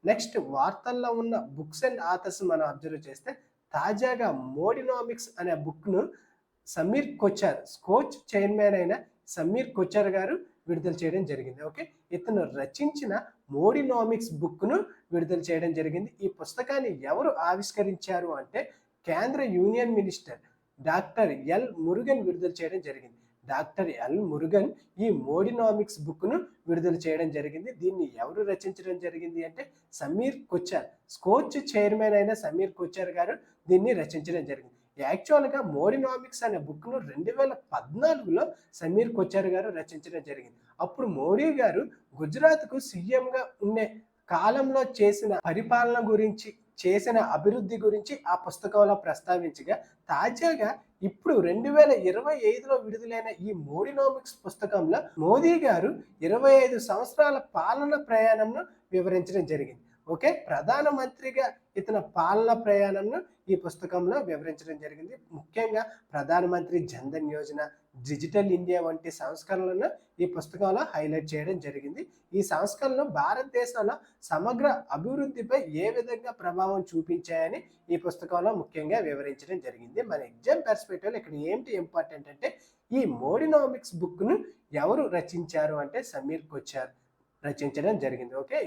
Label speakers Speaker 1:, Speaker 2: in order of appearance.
Speaker 1: Next వార్తల్లో ఉన్న books and authors మనం అబ్జర్వ్ చేస్తే తాజాగా మోడినామిక్స్ అనే బుక్ను సమీర్ కొచ్చార్ స్కోచ్ చైర్మన్ అయిన సమీర్ కొచ్చార్ గారు విడుదల చేయడం జరిగింది. ఓకే, ఇతను రచించిన మోడినామిక్స్ బుక్ను విడుదల చేయడం జరిగింది. ఈ పుస్తకాన్ని ఎవరు ఆవిష్కరించారు అంటే కేంద్ర union minister doctor L Murugan విడుదల చేయడం జరిగింది. డాక్టర్ ఎల్ మురుగన్ ఈ మోడినామిక్స్ బుక్ను విడుదల చేయడం జరిగింది. దీన్ని ఎవరు రచించడం జరిగింది అంటే సమీర్ కొచ్చార్, స్కోచ్ చైర్మన్ అయిన సమీర్ కొచ్చార్ గారు దీన్ని రచించడం జరిగింది. యాక్చువల్గా మోడినామిక్స్ అనే బుక్ను 2014లో సమీర్ కొచ్చార్ గారు రచించడం జరిగింది. అప్పుడు మోడీ గారు గుజరాత్కు సీఎంగా ఉండే కాలంలో చేసిన పరిపాలన గురించి, చేసిన అభివృద్ధి గురించి ఆ పుస్తకంలో ప్రస్తావించగా, తాజాగా ఇప్పుడు 2025లో విడుదలైన ఈ మోడినామిక్స్ పుస్తకంలో మోదీ గారు 25 సంవత్సరాల పాలన ప్రయాణంను వివరించడం జరిగింది. ఓకే, ప్రధానమంత్రిగా ఇతని పాలన ప్రయాణంను ఈ పుస్తకంలో వివరించడం జరిగింది. ముఖ్యంగా ప్రధానమంత్రి జన్ధన్ యోజన, డిజిటల్ ఇండియా వంటి సంస్కరణలను ఈ పుస్తకంలో హైలైట్ చేయడం జరిగింది. ఈ సంస్కరణలు భారతదేశంలో సమగ్ర అభివృద్ధిపై ఏ విధంగా ప్రభావం చూపించాయని ఈ పుస్తకంలో ముఖ్యంగా వివరించడం జరిగింది. మన ఎగ్జామ్ పర్స్పెక్టివ్లో ఇక్కడ ఏంటి ఇంపార్టెంట్ అంటే ఈ మోడినామిక్స్ బుక్ను ఎవరు రచించారు అంటే సమీర్ కొచ్చార్ రచించడం జరిగింది. ఓకే.